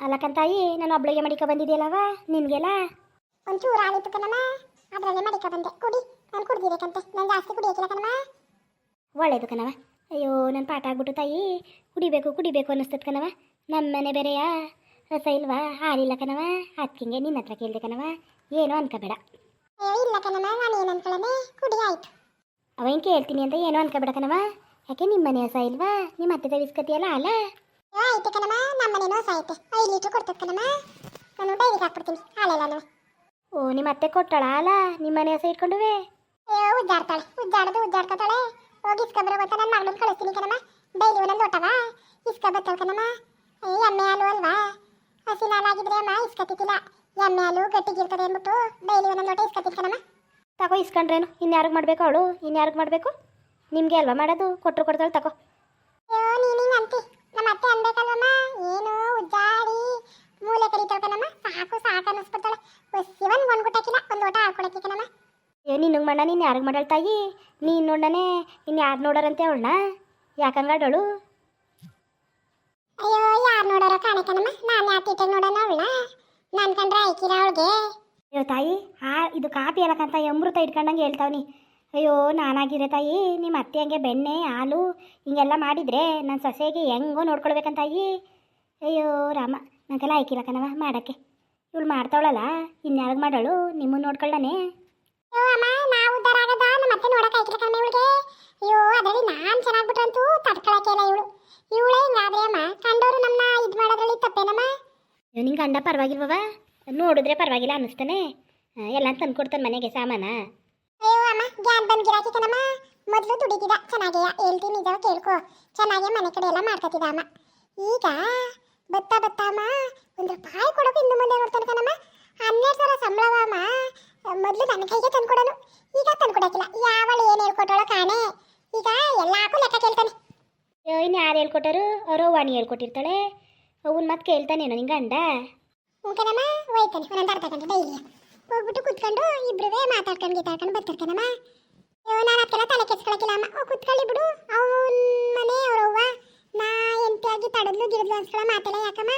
ಅಲ್ಲಕ್ಕಂತಾಯಿ ನಾನು ಒಬ್ಳಿಗೆ ಮಡಿಕ ಬಂದಿದೆಯಲ್ಲವ ನಿನಗೆಲ್ಲ ಒಂಚೂರು ಆಳಿತ್ತು ಕಣಮ್ಮ, ಅದರಲ್ಲೇ ಮಡಿಕ ಬಂದೆ. ಕುಡಿ, ನಾನು ಕುಡ್ದಿರೇಕಂತೆ, ನಾನು ಜಾಸ್ತಿ ಕುಡಿಯೋಕಿಲ್ಲ ಕಣಮ್ಮ. ಒಳ್ಳೇದು ಕಣವ. ಅಯ್ಯೋ ನನ್ನ ಪಾಠ ಆಗ್ಬಿಟ್ಟು ತಾಯಿ, ಕುಡಿಬೇಕು ಕುಡಿಬೇಕು ಅನ್ನಿಸ್ತದ ಕಣವ. ನಮ್ಮ ಮನೆ ಬೇರೆಯ ರಸ ಇಲ್ವಾ, ಹಾಲಿಲ್ಲ ಕಣವ. ಅದಕ್ಕಿಂಗೆ ನಿನ್ನ ಹತ್ರ ಕೇಳಿದೆ ಕಣವ, ಏನೋ ಅನ್ಕೋಬೇಡ. ಅಯ್ಯೋ ಇಲ್ಲ ಕಣಮ್ಮ, ನಾನು ಏನು ಅನ್ಕೊಳ್ಳನೆ, ಕುಡಿ ಆಯ್ತು. ಅವೇನು ಕೇಳ್ತೀನಿ ಅಂತ ಏನೋ ಅನ್ಕೋಬೇಡ ಕಣವ. ಯಾಕೆ ನಿಮ್ಮ ಮನೆ ಹೊಸ ಇಲ್ವಾ, ನಿಮ್ಮ ಅತ್ತೆ ತವಿಸ್ಕತಿಯಲ್ಲ ಅಲ್ಲ. ಅಯ್ಯೋ ಆಯ್ತು ಕಣಮ್ಮ, ನಮ್ಮ ಮನೇನೂ ಹೊಸ ಐತೆ, 5 ಲೀಟ್ರ್ ಕೊಡ್ತದೆ ಕಣಮ್ಮ. ನಾನು ಡೈರಿಗೆ ಹಾಕ್ಬಿಡ್ತೀನಿ ಹಾಲೆಲ್ಲ. ಓ ನಿಮ್ಮ ಅತ್ತೆ ಕೊಟ್ಟಳ ಅಲ್ಲ ನಿಮ್ಮ ಮನೆ ಹೊಸ ಇಟ್ಕೊಂಡುವೆ. ಅಯ್ಯೋ ಉಜ್ಜಾಡ್ತಾಳೆ, ಉಜ್ಜಾಡ್ಕೊತಾಳೆ. ಹೋಗಿ ಇಸ್ಕೊಬರೋ ಗೊತ್ತಾ, ನನ್ನ ಮಗಳನ್ನ ಕಳಿಸ್ತೀನಿ ಕಣಮ್ಮ. ಡೈಲಿ ಒಂದೊಂದು ಲೋಟವ ಇಸ್ಕೊಬತ್ತಾಳೆ ಕಣಮ್ಮ. ಎಮ್ಮೆ ಹಾಲು ಅಲ್ವಾ, ಹಸಿ ಹಾಲಾಗಿದ್ರೆ ಅಮ್ಮ ಇಸ್ಕೊತಿದ್ದಿಲ್ಲ. ಎಮ್ಮೆ ಹಾಲು ಗಟ್ಟಿಗಿರ್ತದೆ ಅಂದ್ಬಿಟ್ಟು ಡೈಲಿ ಒಂದೊಂದು ಲೋಟ ಇಸ್ಕೊತೀನಿ ಕಣಮ್ಮ. ತಗೋ ಇಸ್ಕೊಂಡ್ರೇನು, ಇನ್ಯಾರಿಗೆ ಮಾಡಬೇಕು ಅವಳು, ಇನ್ಯಾರಿಗೆ ಮಾಡಬೇಕು, ನಿಮಗೆ ಅಲ್ವಾ ಮಾಡೋದು, ಕೊಟ್ಟರು ಕೊಡ್ತಾಳೆ ತಗೋ. ಅಯ್ಯೋ ನೀನು ಹಿಂಗೆ ಅಂತಿ, ನಮ್ಮ ಅತ್ತೆ ಅನ್ಬೇಕಲ್ವಮ್ಮ. ಏನು ಉಜ್ಜಾಡಿ ಮೂಲೆ ಕರಿತಾಳೆ ಕಣಮ್ಮ. ಸಾಕು ಸಾಕು ಅನ್ನಿಸ್ಬಿಡ್ತಾಳೆ. ಶಿವನ್ ಗೊಂಡ್ಗುಟ್ಟಾಕಿಲ್ಲ, ಒಂದು ಲೋಟ ಹಾಕೊಳಕ್ಕೆ ಕಣಮ್ಮ. ಅಯ್ಯೋ ನಿನಗೆ ಮಾಡ, ನೀನು ಯಾರಿಗೆ ಮಾಡಲ್ ತಾಯಿ, ನೀನು ನೋಡನೆ ಇನ್ನು ಯಾರು ನೋಡಾರಂತೆ ಅವಳನ್ನ, ಯಾಕಂಗಾಡೋಳು. ಅಯ್ಯೋ ಯಾರು ನೋಡೋರೋ ಕಾಣೆ ಕಣಮ್ಮ, ನಾನು ಯಾಕೆ ತೀಟಾಗಿ ನೋಡೋಣ ಅವಳನ್ನ, ನಾನು ಕಂಡ್ರೆ ಆಯ್ಕಿರ ಅವಳಿಗೆ. ಅಯ್ಯೋ ತಾಯಿ, ಇದು ಕಾಪಿ ಅಲ್ಲಕ್ಕಂತ ಅಮೃತ ಇಟ್ಕೊಂಡಂಗೆ ಹೇಳ್ತಾವ್ನಿ. ಅಯ್ಯೋ ನಾನಾಗಿರೇ ತಾಯಿ, ನಿಮ್ಮ ಅತ್ತೆ ಹಂಗೆ ಬೆಣ್ಣೆ ಹಾಲು ಹಿಂಗೆಲ್ಲ ಮಾಡಿದರೆ ನನ್ನ ಸೊಸೆಗೆ ಹೆಂಗೋ ನೋಡ್ಕೊಳ್ಬೇಕಂತಾಯಿ. ಅಯ್ಯೋ ರಾಮ, ನನಗೆಲ್ಲ ಆಯ್ಕಿಲ್ಲ ಕಣವ ಮಾಡೋಕ್ಕೆ. ಇವಳು ಮಾಡ್ತಾವಳಲ್ಲ, ಇನ್ಯಾರಿಗೆ ಮಾಡೋಳು, ನಿಮ್ಮನ್ನು ನೋಡ್ಕೊಳ್ಳಾನೆ. ಅಯ್ಯೋ ಅಮ್ಮ, ನಾವು ಉದ್ದಾರ ಆಗದ ನಮ್ಮ ಅತ್ತೆ ನೋಡಕ್ಕೆ ಆಯ್ಕಿಲ್ಲ ಕಣಮ್ಮ ಇವಳಿಗೆ. ಅಯ್ಯೋ ಅದರಲ್ಲಿ ನಾನು ಚೆನ್ನಾಗ್ಬಿಟ್ರಂತೂ ತಡ್ಕೊಳಕ್ಕೆ ಇಲ್ಲ ಇವಳು. ಇವಳೇ ಹಿಂಗಾದ್ರೆ ಅಮ್ಮ, ಕಂಡವರು ನಮ್ಮ ಇದು ಮಾಡೋದ್ರಲ್ಲಿ ತಪ್ಪೇನಮ್ಮ. ಅಯ್ಯೋ ನಿಂಗೆ ಗಂಡ ಪರವಾಗಿಲ್ವವ, ನೋಡಿದ್ರೆ ಪರವಾಗಿಲ್ಲ ಅನ್ನಿಸ್ತಾನೆ, ಎಲ್ಲ ತಂದ್ಕೊಡ್ತಾನೆ ಮನೆಗೆ ಸಾಮಾನ. ಅಯ್ಯೋ ಅಮ್ಮ, ಗ್ಯಾನ್ ಬಂದ್ ಗಿರಾಕಿ ಕಣಮ್ಮ. ಮೊದಲು ದುಡಿತಿದ್ದ ಚೆನ್ನಾಗೇ, ಹೇಳ್ತೀನಿ ನಿಜ ಕೇಳ್ಕೊ, ಚೆನ್ನಾಗೇ ಮನೆ ಕಡೆ ಎಲ್ಲ ಮಾಡ್ಕೊತಿದ್ದ ಅಮ್ಮ. ಈಗ ಬತ್ತಾ ಅಮ್ಮ ಒಂದು ರೂಪಾಯಿ ಕೊಡೋಕೆ ಇನ್ನು ಮುಂದೆ ನೋಡ್ತಾನೆ ಕಣಮ್ಮ. 12,000 ಸಂಬಳವ ಅಮ್ಮ. ಮೊದಲು ನನ್ನ ಕೈಗೆ ತಂದ್ಕೊಡೋನು, ಈಗ ತಂದ್ಕೊಡಕ್ಕಿಲ್ಲ. ಯಾವಳು ಏನು ಹೇಳ್ಕೊಟ್ಟೋಳ ಕಾಣೆ, ಈಗ ಎಲ್ಲಾಕು ಲೆಕ್ಕ ಕೇಳ್ತಾನೆ. ಅಯ್ಯೋ ಇನ್ನು ಯಾರು ಹೇಳ್ಕೊಟ್ಟರು, ಅವರು ವಾಣಿ ಹೇಳ್ಕೊಟ್ಟಿರ್ತಾಳೆ, ಅವನ್ನ ಮತ್ತೆ ಕೇಳ್ತಾನೇನೋ ನಿಂಗೆ ಗಂಡ. ಹ್ಞೂ ಕಣಮ್ಮ, ಹೋಯ್ತಾನೆ ಒಂದೊಂದು ಅರ್ಧ ಗಂಟೆ ಡೈಲಿ ಹೋಗ್ಬಿಟ್ಟು ಕುತ್ಕೊಂಡು ಇಬ್ಬರೂ ಮಾತಾಡ್ಕೊಂಡು ಗೀತಾಡ್ಕೊಂಡು ಬರ್ತಿರ್ತಾನಮ್ಮ. ಅಯ್ಯೋ ನಾನು ಅದಕ್ಕೆಲ್ಲ ತಲೆ ಕೆಡ್ಸ್ಕೊಳಕ್ಕಿಲ್ಲ ಅಮ್ಮ. ಕುತ್ಕೊಳ್ಳಿ ಬಿಡು, ಅವನ ಮನೆ ಅವ್ರವ್ವ, ನಾ ಎಂಟಿಯಾಗಿ ತಡದ್ಲು ಗಿಡದ್ಲು ಅನ್ಸ್ಕೊಳ ಮಾತೆಲ್ಲ ಯಾಕಮ್ಮ,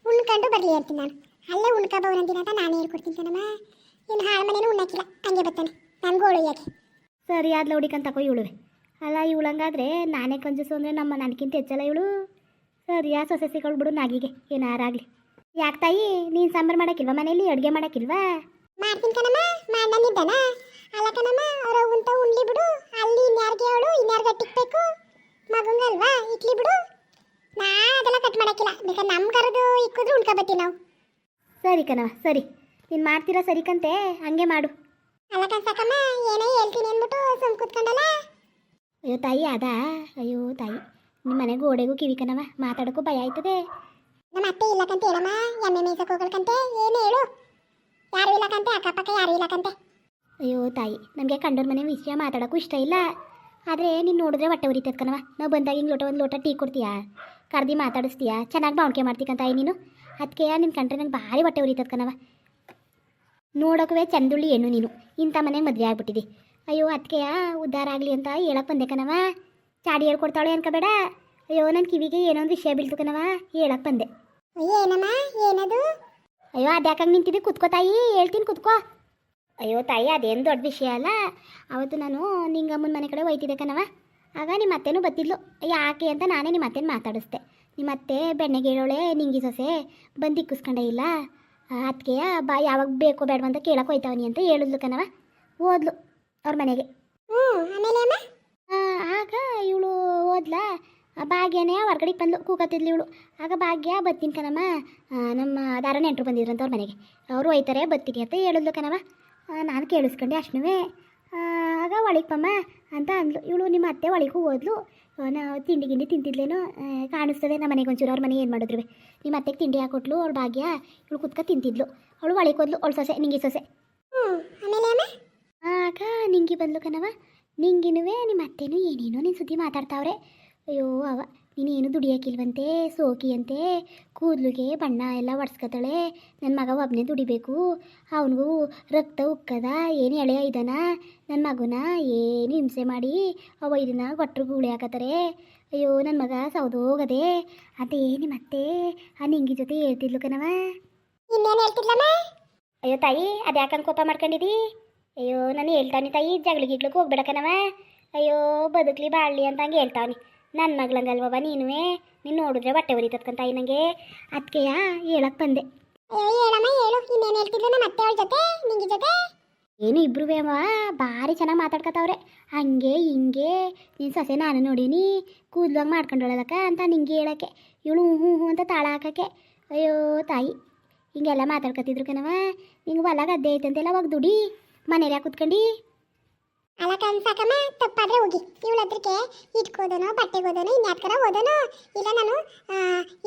ಉಣ್ಕೊಂಡು ಬರಲಿ ಅಂತೀನಿ ನಾನು. ಅಲ್ಲೇ ಉಣ್ಕೊಬವ್ರಂದಿನ ಅಂತ ನಾನೇ ಹೇಳ್ಕೊಡ್ತೀನಿ ಕಣಮ್ಮ. ಇನ್ನು ಹಾಳು ಮನೇನು ಉಣ್ಣಕ್ಕಿಲ್ಲ, ಹಂಗೆ ಬರ್ತಾನೆ ನಾನು ಗೋಳು ಯಾಕೆ. ಸರಿ ಆದ್ಲ ಹುಡಿಕಂತ ತಗೋ ಇವಳುವೆ. ಅಲ್ಲ ಇವಳಂಗಾದ್ರೆ ನಾನೇ ಕಂಜೂಸು ಅಂದರೆ ನಮ್ಮ ನನಗಿಂತ ಹೆಚ್ಚಲ್ಲ ಇವಳು. ಸರಿ ಆ ಸೊಸೆ ಸಿಗೋಳು ಬಿಡು ನಾಗಿಗೆ, ಏನಾರಾಗಲಿ. ಯಾಕೆ ತಾಯಿ, ನೀನು ಸಾಂಬಾರು ಮಾಡೋಕ್ಕಿಲ್ವಾ ಮನೇಲಿ, ಅಡುಗೆ ಮಾಡೋಕ್ಕಿಲ್ವಾ? ಮಾಡ್ತೀನಿ ಕಣಮ್ಮ, ಮಾಡನಿದ್ದಾನ. ಅಲ್ಲ ಕಣಮ್ಮ, ಅವ್ರ ಉಂಟ ಉಣ್ಲಿ ಬಿಡು, ಅಲ್ಲಿ ಇನ್ಯಾರಿಗೆ ಅವಳು ಇನ್ಯಾರಿಗೆ ಟಿಕ್ಬೇಕು, ಮಗಂಗಲ್ವಾ ಇಟ್ಲಿ ಬಿಡು. ನಾ ಅದೆಲ್ಲ ಕಟ್ ಮಾಡಕ್ಕಿಲ್ಲ, ಬೇಕಾದ್ರೆ ನಮ್ಮ ಕರೆದು ಇಕ್ಕಿದ್ರು ಉಣ್ಕೊಬತ್ತೀವಿ ನಾವು. ಸರಿ ಕಣವ ಸರಿ, ನೀನು ಮಾಡ್ತೀರಾ ಸರಿ ಕಂತೆ, ಹಂಗೆ ಮಾಡು. ಅಲ್ಲ ಕನ್ಸಕ್ಕಮ್ಮ, ಏನೇ ಹೇಳ್ತೀನಿ ಅಂದ್ಬಿಟ್ಟು ಸುಮ್ ಕೂತ್ಕೊಂಡಲ್ಲ. ಅಯ್ಯೋ ತಾಯಿ ಅದಾ, ಅಯ್ಯೋ ತಾಯಿ ನಿಮ್ಮ ಮನೆ ಗೋಡೆಗೂ ಕಿವಿ ಕಣವ, ಮಾತಾಡೋಕ್ಕೂ ಭಯ ಆಯ್ತದೆ. ನಮ್ಮ ಅತ್ತೆ ಇಲ್ಲಕಂತ ಹೇಳಮ್ಮ, ಎಮ್ಮೆ ಮೇಯ್ಸಕ್ಕೆ ಹೋಗಲ್ಕಂತೆ, ಏನು ಹೇಳು, ಯಾರು ಇಲ್ಲಕಂತೆ, ಅಕ್ಕಪಕ್ಕ ಯಾರು ಇಲ್ಲಕಂತೆ. ಅಯ್ಯೋ ತಾಯಿ, ನಮಗೆ ಕಂಡೋರ್ ಮನೆ ವಿಷಯ ಮಾತಾಡೋಕ್ಕೂ ಇಷ್ಟ ಇಲ್ಲ, ಆದರೆ ನೀನು ನೋಡಿದ್ರೆ ಹೊಟ್ಟೆ ಉರಿತದ ಕಣವ. ನಾವು ಬಂದಾಗ ಹಿಂಗೆ ಒಂದು ಲೋಟ ಟೀ ಕೊಡ್ತೀಯಾ, ಕರ್ದಿ ಮಾತಾಡಿಸ್ತೀಯಾ, ಚೆನ್ನಾಗಿ ಬಾವಣಿಗೆ ಮಾಡ್ತೀಕಂತಾಯಿ ನೀನು. ಅದಕ್ಕೆ ನಿನ್ನ ಕಂಡ್ರೆ ನಂಗೆ ಭಾರಿ ಹೊಟ್ಟೆ ಉರಿತದ ಕಣವ. ನೋಡೋಕೆ ಚಂದುಳ್ಳಿ ಹೆಣ್ಣು ನೀನು, ಇಂಥ ಮನೆಗೆ ಮದುವೆ ಆಗ್ಬಿಟ್ಟಿದ್ದಿ. ಅಯ್ಯೋ ಅದಕ್ಕೆ ಉದ್ಧಾರ ಆಗಲಿ ಅಂತ ಹೇಳಕ್ಕೆ ಬಂದೆ ಕಣವ. ಚಾಡಿ ಹೇಳ್ಕೊಡ್ತಾಳೆ ಅನ್ಕೋಬೇಡ. ಅಯ್ಯೋ ನನ್ನ ಕಿವಿಗೆ ಏನೋ ಒಂದು ವಿಷಯ ಬೀಳ್ತು ಕಣವ, ಹೇಳಕ್ಕೆ ಬಂದೆ. ಏನಮ್ಮ ಏನದು? ಅಯ್ಯೋ ಅದ್ಯಾಕಾಗ ನಿಂತಿದ್ದಿ, ಕುತ್ಕೋ ತಾಯಿ, ಹೇಳ್ತೀನಿ ಕುತ್ಕೋ. ಅಯ್ಯೋ ತಾಯಿ ಅದೇನು ದೊಡ್ಡ ವಿಷಯ ಅಲ್ಲ. ಅವತ್ತು ನಾನು ನಿಂಗಮ್ಮನ ಮನೆ ಕಡೆ ಹೋಯ್ತಿದ್ದೆ ಕಣವ, ಆಗ ನಿಮ್ಮ ಅತ್ತೆನೂ ಬತ್ತಿದ್ಲು. ಯಾಕೆ ಅಂತ ನಾನೇ ನಿಮ್ಮ ಅತ್ತೆನ ಮಾತಾಡಿಸ್ದೆ. ನಿಮ್ಮ ಅತ್ತೆ ಬೆಣ್ಣೆಗೆ ಹೇಳೋಳೆ, ನಿಂಗಿ ಸೊಸೆ ಬಂದು ಇಕ್ಕಿಸ್ಕೊಂಡೇ ಇಲ್ಲ, ಅದಕ್ಕೆ ಬಾ ಯಾವಾಗ ಬೇಕೋ ಬೇಡ ಅಂತ ಕೇಳಕ್ಕೆ ಹೋಯ್ತಾವನಿ ಅಂತ ಹೇಳಿದ್ಲು ಕಣವ. ಓದ್ಲು ಅವ್ರ ಮನೆಗೆ. ಆಮೇಲೆ ಆಗ ಇವಳು ಓದ್ಲಾ, ಭಾಗ್ಯನೇ ಹೊರ್ಗಡೆಗೆ ಬಂದು ಕೂಕತ್ತಿದ್ಲು ಇವಳು. ಆಗ ಭಾಗ್ಯ ಬತ್ತೀನಿ ಕಣಮ್ಮ, ನಮ್ಮ ದಾರ ನೆಂಟರು ಬಂದಿದ್ರಂತ ಅವ್ರ ಮನೆಗೆ, ಅವರು ಒಯ್ತಾರೆ ಬತ್ತೀನಿ ಅಂತ ಹೇಳಿದ್ಲು ಕಣವ. ನಾನು ಕೇಳಿಸ್ಕೊಂಡೆ ಅಷ್ಟೇ. ಆಗ ಒಳಗೆ ಪಮ್ಮ ಅಂತ ಅಂದ್ಲು ಇವಳು. ನಿಮ್ಮ ಅತ್ತೆ ಒಳಗೂ ಹೋದ್ಲು, ತಿಂಡಿ ಗಿಂಡಿ ತಿಂತಿದ್ಲೇನೋ ಕಾಣಿಸ್ತದೆ. ನಮ್ಮ ಮನೆಗೆ ಒಂಚೂರು ಅವ್ರ ಮನೆ ಏನು ಮಾಡಿದ್ರು, ನಿಮ್ಮ ಅತ್ತೆಗೆ ತಿಂಡಿ ಹಾಕೊಟ್ಲು ಅವಳು ಭಾಗ್ಯ. ಇವಳು ಕುತ್ಕ ತಿಂತಿದ್ಲು, ಅವಳು ಒಳಗೆ ಹೋದ್ಲು, ಅವಳು ಸೊಸೆ ನಿಂಗಿ ಸೊಸೆ. ಆಗ ನಿಂಗಿ ಬಂದ್ಲು ಕಣವ. ನಿಂಗಿನುವೆ ನಿಮ್ಮ ಅತ್ತೆನೂ ಏನೇನೋ ನಿನ್ನ ಸುದ್ದಿ ಮಾತಾಡ್ತಾವ್ರೆ. ಅಯ್ಯೋ ಅವ ನೀನೇನು ದುಡಿಯೋಕ್ಕಿಲ್ವಂತೆ ಸೋಕಿ ಅಂತೆ ಕೂದಲಿಗೆ ಬಣ್ಣ ಎಲ್ಲ ಒಡ್ಸ್ಕೊತಾಳೆ ನನ್ನ ಮಗ ಒಬ್ಬನೇ ದುಡಿಬೇಕು ಅವನಿಗೂ ರಕ್ತ ಉಕ್ಕದ ಏನು ಎಳೆಯ ಇದ್ದಾನ ನನ್ನ ಮಗುನ ಏನು ಹಿಂಸೆ ಮಾಡಿ ಅವ ಇದನ್ನ ಗೊಟ್ಟರು ಗೂಳಿ ಹಾಕತ್ತಾರೆ ಅಯ್ಯೋ ನನ್ನ ಮಗ ಸೌದೋಗದೆ ಅದೇ ನಿಮ್ಮತ್ತೆ ಆ ನಿಂಗಿ ಜೊತೆ ಹೇಳ್ತಿದ್ಲು ಕಣವ. ಇನ್ನೇನು ಹೇಳ್ತಿದ್ಲಮ್ಮ? ಅಯ್ಯೋ ತಾಯಿ ಅದು ಯಾಕಂಗೆ ಕೋಪ ಮಾಡ್ಕೊಂಡಿದ್ದಿ? ಅಯ್ಯೋ ನಾನು ಹೇಳ್ತಾನೆ ತಾಯಿ ಜಗಳಿಗಿಗ್ಲಿಕ್ಕೆ ಹೋಗ್ಬೇಡ ಕಣವ. ಅಯ್ಯೋ ಬದುಕಲಿ ಬಾಳಲಿ ಅಂತ ಹಂಗೆ ಹೇಳ್ತಾವನಿ. ನನ್ನ ಮಗಳಂಗಲ್ವವ ನೀನುವೇ ನೀನು ನೋಡಿದ್ರೆ ಹೊಟ್ಟೆ ಉರಿತತ್ಕಂತ ತಾಯಿ ನನಗೆ ಅದಕ್ಕೆಯ ಹೇಳಕ್ಕೆ ಬಂದೆ. ಅಯ್ಯೋ ಹೇಳಮ್ಮ ಹೇಳು, ಇನ್ನೇನು ಹೇಳ್ತಿದ್ಲು ನಮ್ಮ ಅತ್ತೆ ಅವಳ ಜೊತೆ ನಿಂಗಿ ಜೊತೆ? ಏನು ಇಬ್ರು ಬೇವ ಭಾರಿ ಚೆನ್ನಾಗಿ ಮಾತಾಡ್ಕೊತಾವ್ರೆ ಹಂಗೆ ಹಿಂಗೆ ನೀನು ಸೊಸೆ ನಾನು ನೋಡೀನಿ ಕೂದ್ಲುವಾಗ ಮಾಡ್ಕೊಂಡೊಳಲಕ್ಕ ಅಂತ ನಿಂಗೆ ಹೇಳೋಕ್ಕೆ ಇವಳು ಹ್ಞೂ ಹ್ಞೂ ಅಂತ ತಾಳ ಹಾಕೋಕ್ಕೆ. ಅಯ್ಯೋ ತಾಯಿ ಹಿಂಗೆಲ್ಲ ಮಾತಾಡ್ಕೊತಿದ್ರು ಕಣವ. ಹಿಂಗೆ ಹೊಲ ಗದ್ದೆ ಐತಂತೆಲ್ಲ ಅವಾಗ ದುಡಿ ಮನೇಲಿ ಯಾಕೆ ಕೂತ್ಕೊಂಡು. ಅಲ್ಲ ಕನ್ಸಾಕಮ್ಮ ತಪ್ಪಾದ್ರೆ ಹೋಗಿ ಇವಳ ಹತ್ರಕ್ಕೆ ಇಟ್ಕೋದನೋ ಬಟ್ಟೆಗೋದನೋ ಇನ್ಯಾತ್ಕರ ಓದನೋ ಇಲ್ಲ ನಾನು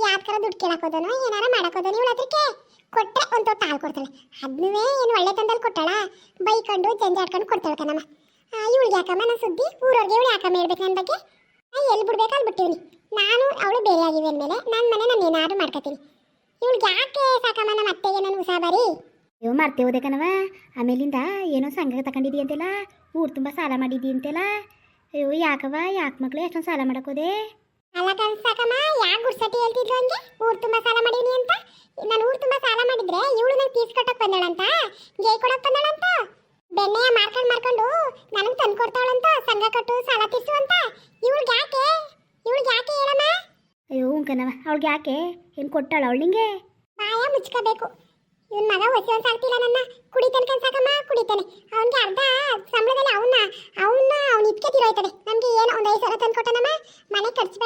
ಯಾತ್ಕರ ದುಡ್ಡು ಕೇಳಕ್ ಹೋದನೋ ಏನಾರ ಮಾಡಕ್ ಹೋದನೋ ಇವಳ ಹತ್ರಕ್ಕೆ ಕೊಟ್ಟರೆ ಒಂದು ತೊಟ್ಟು ಹಾಲು ಕೊಡ್ತಾಳೆ. ಅದನ್ನೇ ಏನು ಒಳ್ಳೆ ತಂದಲ್ಲಿ ಕೊಟ್ಟಾಳ ಬೈಕೊಂಡು ಜಂಜಾಡ್ಕೊಂಡು ಕೊಡ್ತಾಳೆ ಕಣಮ್ಮ. ಇವಳಿಗೆ ಯಾಕಮ್ಮ ನನ್ನ ಸುದ್ದಿ ಊರವ್ರಿಗೆ ಇವಳು ಯಾಕಮ್ಮ ಹೇಳ್ಬೇಕು ನನ್ನ ಬಗ್ಗೆ? ಎಲ್ಲಿ ಬಿಡ್ಬೇಕು ಅಲ್ಲಿ ಬಿಟ್ಟಿವ್ನಿ ನಾನು ಅವಳು ಬೇರೆ ಆಗಿವೆ ಅಂದಮೇಲೆ ನನ್ನ ಮನೆ ನಾನು ಏನಾದ್ರು ಮಾಡ್ಕೊತೀನಿ. ಇವಳಿಗೆ ಯಾಕೆ ಸಾಕಮ್ಮ ನಮ್ಮ ಅತ್ತೆಗೆ ನಾನು ಉಸಾಬರಿ? ಅಯ್ಯೋ ಮರ್ತೇ ಹೋದೆ ಕಣವ. ಆಮೇಲಿಂದ ಏನೋ ಸಂಘ ತಗೊಂಡಿದ್ದಿ ಅಂತೆಲ್ಲ ಊರು ತುಂಬ ಸಾಲ ಮಾಡಿದ್ದಿ ಅಂತೆಲ್ಲ. ಅಯ್ಯೋ ಯಾಕವ ಯಾಕೆ ಮಕ್ಳು ಎಷ್ಟೊಂದು ಸಾಲ ಮಾಡಕೋದೆ? ಅಲ್ಲ ಕನ್ಸಾಕಮ್ಮ ಯಾಕೆ ಗುಡ್ಸಟಿ ಹೇಳ್ತಿದ್ರು ಹಂಗೆ ಊರು ತುಂಬ ಸಾಲ ಮಾಡೀನಿ ಅಂತ? ನಾನು ಊರು ತುಂಬ ಸಾಲ ಮಾಡಿದ್ರೆ ಇವಳು ನಂಗೆ ಫೀಸ್ ಕಟ್ಟಕ್ಕೆ ಬಂದಳಂತ ಜೈ ಕೊಡಕ್ಕೆ ಬಂದಳಂತ ಬೆಣ್ಣೆಯ ಮಾರ್ಕೊಂಡು ನನಗೆ ತಂದು ಕೊಡ್ತಾವಳಂತ ಸಂಘ ಕಟ್ಟು ಸಾಲ ತೀರ್ಸು ಅಂತ. ಇವಳಿಗೆ ಯಾಕೆ ಹೇಳಮ್ಮ? ಅಯ್ಯೋ ಕಣವ ಅವಳಿಗೆ ಯಾಕೆ ಏನು ಕೊಟ್ಟಾಳ ಅವಳು ನಿಂಗೆ? ಬಾಯ ಮುಚ್ಕೋಬೇಕು. ಇವನ್ ಮಗ ಹೊಸಿ ಒಂದು ಸಾಕ್ತಿಲ್ಲ ನನ್ನ ಕುಡಿತಾನೆ ಕನ್ಸಾಕಮ್ಮ ಕುಡಿತಾನೆ. ಅವನಿಗೆ ಅರ್ಧ ಸಂಬಳದಲ್ಲಿ ಅವ್ನು ಇಟ್ಕೆತಿರೋಯ್ತದೆ. ನಮ್ಗೆ ಏನು ಒಂದು 5,000 ತಂದು ಕೊಟ್ಟನಮ್ಮ ಮನೆ ಖರ್ಚು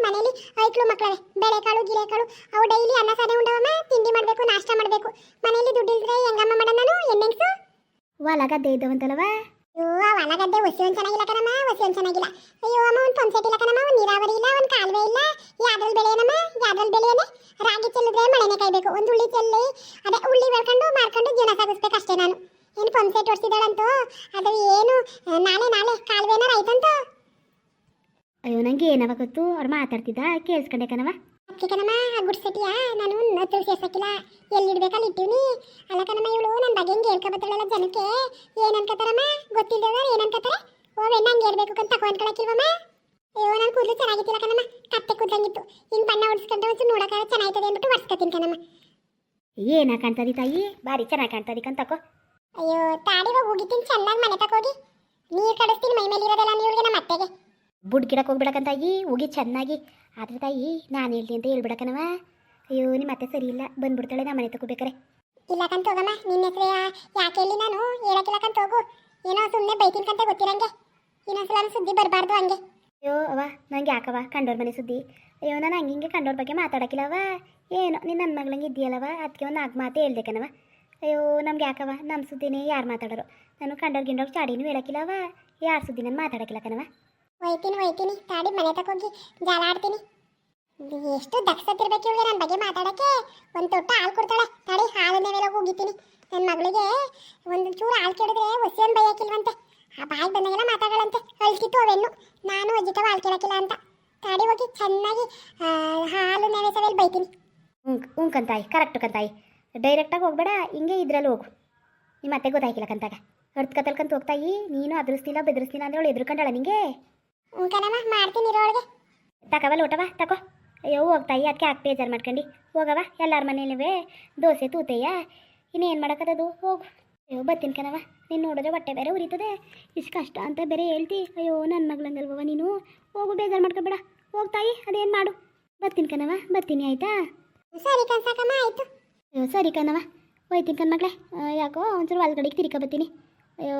ಮನೇಲಿ ಐಕ್ಳು ಮಕ್ಕಳವೆ ಬೆಳೆಕಾಳು ಗಿಳೆಕಾಳು ಅವು ಡೈಲಿ ಅನ್ನ ಸಾನೆ ಉಂಡವಮ್ಮ ತಿಂಡಿ ಮಾಡಬೇಕು ನಾಷ್ಟ ಮಾಡಬೇಕು. ಮನೇಲಿ ದುಡ್ಡಿಲ್ದ್ರೆ ಹೆಂಗಮ್ಮ ಮಾಡ ನಾನು ಹೆಣ್ಣೆಂಗ್ಸು? ಹೊಲ ಗದ್ದೆ ಇದ್ದವಂತಲ್ಲವ? ಅಯ್ಯೋ ಆ ಹೊಲ ಗದ್ದೆ ಹೊಸಿ ಒಂದು ಚೆನ್ನಾಗಿಲ್ಲ ಕಣಮ್ಮ ಹೊಸಿ ಒಂದು ಚೆನ್ನಾಗಿಲ್ಲ. ಅಯ್ಯೋ ಅಮ್ಮ ಒಂದು ಪಂಪ್ಸೆಟ್ ಇಲ್ಲ ಕಣಮ್ಮ ಒಂದು ನೀರಾವರಿ ಇಲ್ಲ ಒಂದು ಕಾಲುವೆ ಇಲ್ಲ. ಯಾವ್ದ್ರಲ್ಲಿ ಬೆಳೆಯನಮ್ಮ ಯಾವ್ದ್ರಲ್ಲಿ ಬೆಳೆಯನೆ? ರಾಗಿ ಚೆಲ್ಲಿದ್ರೆ ಮಳೆನೇ ಕಾಯ್ಬೇಕು. ಒಂದು ಉಳ್ಳಿ ಚೆಲ್ಲಿ ಅದೇ ಉಳ್ಳಿ ಬೆಳ್ಕೊಂಡು ಮಾರ್ಕೊಂಡು ಜೀವನ ಸಾಗಿಸ್ಬೇಕು ಅಷ್ಟೇ ನಾನು. ಏನು ಪಂಪ್ಸೆಟ್ ಹೊಡ್ಸಿದಾಳಂತೂ ಅದು ಏನು ನಾಳೆ ಕಾಲುವೆನ ರೈತಂತ. ಅಯ್ಯೋ ನಂಗೆ ಏನವ ಗೊತ್ತು ಅವ್ರು ಮಾತಾಡ್ತಿದ್ದ ಕೇಳಿಸ್ಕೊಂಡೆ ಕಣವ. ಅದಕ್ಕೆ ಕಣಮ್ಮ ಆ ಗುಡ್ಸೆಟಿಯ ನಾನು ನತ್ತರು ಸೇರ್ಸಕ್ಕಿಲ್ಲ ಎಲ್ಲಿಡ್ಬೇಕಲ್ಲಿ ಇಟ್ಟಿವ್ನಿ. ಅಲ್ಲ ಕಣಮ್ಮ ಇವಳು ನನ್ನ ಬಗ್ಗೆ ಹಿಂಗೆ ಹೇಳ್ಕೊಬತ್ತಾಳಲ್ಲ ಜನಕ್ಕೆ ಏನು ಅನ್ಕೋತಾರಮ್ಮ ಗೊತ್ತಿಲ್ಲದವ್ರು ಏನು ಅನ್ಕೋತಾರೆ? ಓ ಬೆಣ್ಣ ಹಂಗೆ ಇರಬೇಕು ಅಂತ ಅನ್ಕೊಳಕ್ಕಿಲ್ವಮ್ಮ? ಅಯ್ಯೋ ನಾನು ಕೂದಲು ಚೆನ್ನಾಗಿತ್ತಿಲ್ಲ ಕಣಮ್ಮ ಕತ್ತೆ ಕೂದಂಗಿತ್ತು ಹಿಂಗೆ ಬಣ್ಣ ಹೊಡ್ಸ್ಕೊಂಡ್ರೆ ಒಂಚೂರು ನೋಡೋಕೆ ಚೆನ್ನಾಯ್ತದೆ ಅಂದ್ಬಿಟ್ಟು ಹೊಡ್ಸ್ಕೊತೀನಿ ಕಣಮ್ಮ. ಏನ ಕಾಣ್ತದಿ ತಾಯಿ ಭಾರಿ ಚೆನ್ನಾಗಿ ಕಾಣ್ತದಿ ಕಂತಕೋ. ಅಯ್ಯೋ ತಾಡಿವ ಹೋಗಿದ್ದೀನಿ ಚೆನ್ನಾಗಿ ಮನೆ ತಕೋಗಿ ನೀರು ಕಡಿಸ್ತೀನಿ ಮೈ ಮೇಲೆ ಇರೋದಲ್ಲ ನೀವ್ರಿಗೆ ನಮ್ಮ ಅತ್ತೆಗೆ. ಬುಡ್ ಗಿಡಕ್ಕೆ ಹೋಗ್ಬಿಡಕಂತಾಯಿ ಹೋಗಿ ಚೆನ್ನಾಗಿ ಆದ್ರೆ ತಾಯಿ ನಾನು ಹೇಳ್ತೀನಿ ಅಂತ ಹೇಳ್ಬಿಡಕನವ. ಅಯ್ಯೋ ನಿಮ್ಮ ಅತ್ತೆ ಸರಿ ಇಲ್ಲ ಬಂದ್ಬಿಡ್ತಾಳೆ ನಾ ಮನೆ ತಗೋಬೇಕಾರೆ. ಇಲ್ಲಕಂತ ಹೋಗಮ್ಮ ನಿನ್ನ ಹೆಸರು ಯಾಕೆ ಹೇಳಿ ನಾನು ಹೇಳಕ್ಕಿಲ್ಲಕಂತ ಹೋಗು. ಏನೋ ಸುಮ್ಮನೆ ಬೈತಿನ್ಕಂತ ಗೊತ್ತಿರಂಗೆ ಇನ್ನೊಂದ್ಸಲ ಸುದ್ದಿ ಬರಬಾರ್ದು ಹಂಗೆ. ಅಯ್ಯೋ ಅವ ನಂಗೆ ಯಾಕವ ಕಂಡೋರ್ ಮನೆ ಸುದ್ದಿ? ಅಯ್ಯೋ ನಾನು ಹಂಗೆ ಕಂಡೋರ್ ಬಗ್ಗೆ ಮಾತಾಡಕ್ಕಿಲ್ಲವ. ಏನೋ ನೀನು ನನ್ನ ಮಗಳಂಗೆ ಇದೆಯಲ್ಲವ ಅದಕ್ಕೆ ಒಂದು 4 ಮಾತು ಹೇಳ್ದೆ ಕಣವ. ಅಯ್ಯೋ ನಮ್ಗೆ ಯಾಕವ ನಮ್ಮ ಸುದ್ದಿನೇ ಯಾರು ಮಾತಾಡೋರು? ನಾನು ಕಂಡೋರ್ ಗಿಂಡೋರ್ ಚಾಡಿನೂ ಹೇಳಕ್ಕಿಲ್ಲವ ಯಾರು ಸುದ್ದಿ ನಾನು ಮಾತಾಡಕ್ಕಿಲ್ಲ ಕಣವ. ಹೋಯ್ತೀನಿ ತಾಡಿ ಮನೆ ತಕೋಗಿ ಜಾಲ ಆಡ್ತೀನಿ. ಎಷ್ಟು ದಕ್ಷತಿರ್ಬೇಕು ಇವಳಿಗೆ ನನ್ನ ಬಗ್ಗೆ ಮಾತಾಡೋಕ್ಕೆ. ಒಂದು ತೊಟ್ಟ ಹಾಲು ಕೊಡ್ತಾಳೆ ತಾಡಿ ಹಾಲನ್ನೇ ಮೇಲೆ ಹೋಗಿದ್ದೀನಿ. ನನ್ನ ಮಗಳಿಗೆ ಒಂದು ಚೂರು ಹಾಲು ಕೇಳಿದ್ರೆ ಹೊಸಿಯನ್ನು ಬೈಯಾಕಿಲ್ವಂತೆ. ಆ ಬಾಯಿ ಬಂದಾಗೆಲ್ಲ ಮಾತಾಡೋಳಂತೆ ಅಳ್ತಿತ್ತು ಅವೆನ್ನು ನಾನು ಅಜ್ಜಿತವ ಹಾಲು ಕೇಳಕ್ಕಿಲ್ಲ ಅಂತ. ತಾಡಿ ಹೋಗಿ ಚೆನ್ನಾಗಿ ಹಾಲು ನೆನೆಸವೆಲ್ಲಿ ಬೈತೀನಿ. ಹ್ಞೂ ಕಂತಾಯಿ ಕರೆಕ್ಟು ಕಂತಾಯಿ ಡೈರೆಕ್ಟಾಗಿ ಹೋಗ್ಬೇಡ ಹಿಂಗೆ ಇದ್ರಲ್ಲಿ ಹೋಗು. ನಿಮ್ಮ ಅತ್ತೆ ಗೊತ್ತಾಯ್ಕಿಲ್ಲ ಕಂತಾಗ ಹೊರ್ತು ಕತ್ತಲ್ಕಂತ ಹೋಗ್ತಾಯಿ ನೀನು ಅದ್ರಸ್ತಿಲ್ಲ ಬೆದರಿಸ್ತಿಲ್ಲ ಅಂದ್ರೆ ಅವಳು ಎದ್ರುಕೊಂಡಾಳ ನಿಂಗೆ. ಹ್ಞೂ ಕಣಮ್ಮ ಮಾಡ್ತೀನಿ ಇರೋಳಿಗೆ ತಕವ ಲೋಟವ ತಕೋ. ಅಯ್ಯೋ ಹೋಗ್ತಾಯಿ ಅದಕ್ಕೆ ಯಾಕೆ ಬೇಜಾರು ಮಾಡ್ಕೊಂಡು ಹೋಗವ ಎಲ್ಲರ ಮನೇಲಿವೆ ದೋಸೆ ತೂತೆಯ ಇನ್ನೇನು ಮಾಡೋಕ್ಕದದು ಹೋಗು. ಅಯ್ಯೋ ಬರ್ತೀನಿ ಕಣವ ನೀನು ನೋಡಿದ್ರೆ ಹೊಟ್ಟೆ ಬೇರೆ ಉರಿತದೆ ಇಷ್ಟು ಕಷ್ಟ ಅಂತ ಬೇರೆ ಹೇಳ್ತಿ. ಅಯ್ಯೋ ನನ್ನ ಮಗಳಂಗಲ್ವವ ನೀನು ಹೋಗು ಬೇಜಾರು ಮಾಡ್ಕೊಬೇಡ ಹೋಗ್ತಾಯಿ ಅದೇನು ಮಾಡು. ಬರ್ತೀನಿ ಕಣವ ಬರ್ತೀನಿ ಆಯಿತಾ? ಸರಿ ಕನ್ಸಾಕಮ್ಮ ಆಯಿತು. ಅಯ್ಯೋ ಸರಿ ಕಣವ ಹೋಯ್ತೀನಿ ಕಣ್ಮಕ್ಳೆ. ಯಾಕೋ ಒಂಚೂರು ಒಳಗಡೆಗೆ ತಿರ್ಕ ಬರ್ತೀನಿ. ಅಯ್ಯೋ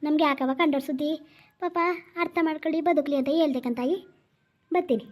ನಮ್ಗೆ ಯಾಕವ ಕಂಡೋರ್ ಸುದ್ದಿ ಪಾಪ ಅರ್ಥ ಮಾಡ್ಕೊಳ್ಳಿ ಬದುಕಲಿ ಅಂತ ಹೇಳ್ದೆ ಕಂತಾಯಿ ಬರ್ತೀನಿ.